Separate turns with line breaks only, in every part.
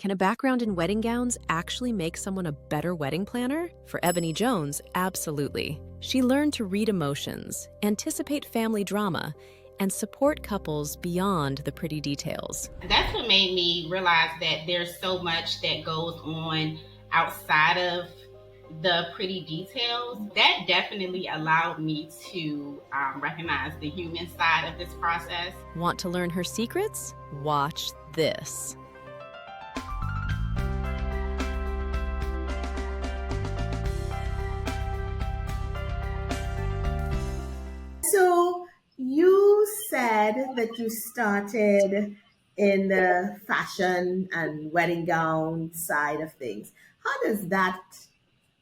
Can a background in wedding gowns actually make someone a better wedding planner? For Ebony Jones, absolutely. She learned to read emotions, anticipate family drama, and support couples beyond the pretty details.
That's what made me realize that there's so much that goes on outside of the pretty details. That definitely allowed me to recognize the human side of this process.
Want to learn her secrets? Watch this.
So you said that you started in the fashion and wedding gown side of things. How does that,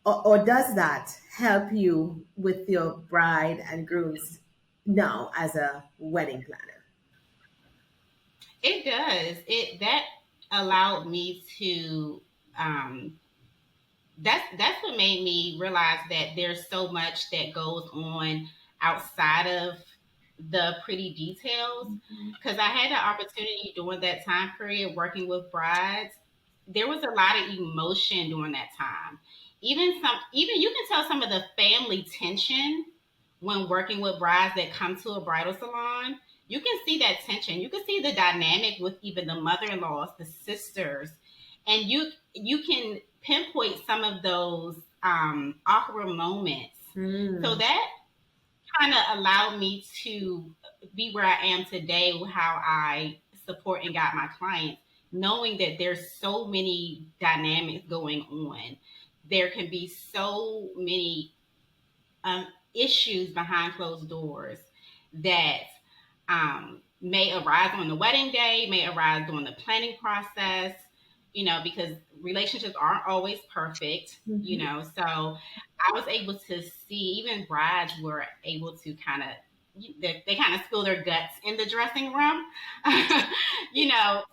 or does that help you with your bride and grooms now as a wedding planner?
It does. It that allowed me to that's what made me realize that there's so much that goes on outside of the pretty details, because I had the opportunity during that time period working with brides. There was a lot of emotion during that time. Even you can tell some of the family tension when working with brides that come to a bridal salon. You can see that tension. You can see the dynamic with even the mother-in-laws, the sisters, and you can pinpoint some of those awkward moments. So
Hmm.
that kind of allowed me to be where I am today, how I support and guide my clients, knowing that there's so many dynamics going on. There can be so many issues behind closed doors that may arise on the wedding day, may arise during the planning process, because relationships aren't always perfect,
Mhm.
So I was able to see even brides were able to kind of they kind of spill their guts in the dressing room,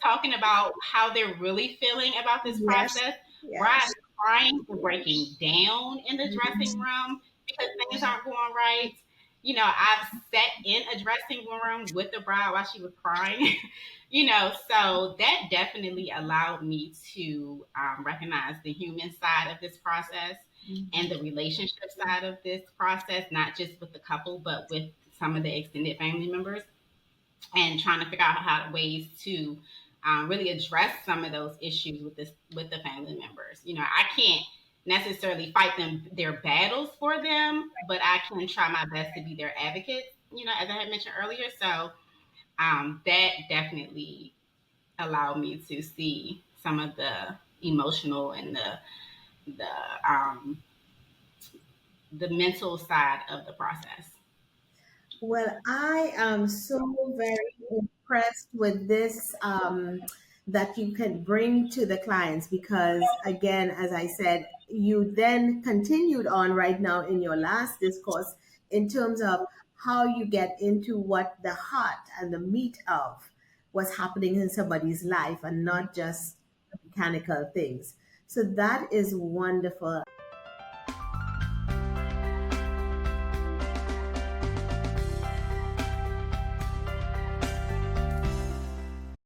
talking about how they're really feeling about this
Yes,
process.
yes.
Brides crying and breaking down in the dressing
Mhm.
room because things aren't going right. I've sat in a dressing room with the bride while she was crying. So that definitely allowed me to recognize the human side of this process and the relationship side of this process, not just with the couple, but with some of the extended family members, and trying to figure out how ways to really address some of those issues with the family members. I can't necessarily fight their battles for them, but I can try my best to be their advocate. As I had mentioned earlier, so that definitely allowed me to see some of the emotional and the the mental side of the process.
Well, I am so very impressed with this that you can bring to the clients because, again, as I said, you then continued on right now in your last discourse in terms of how you get into what the heart and the meat of what's happening in somebody's life and not just mechanical things. So that is wonderful.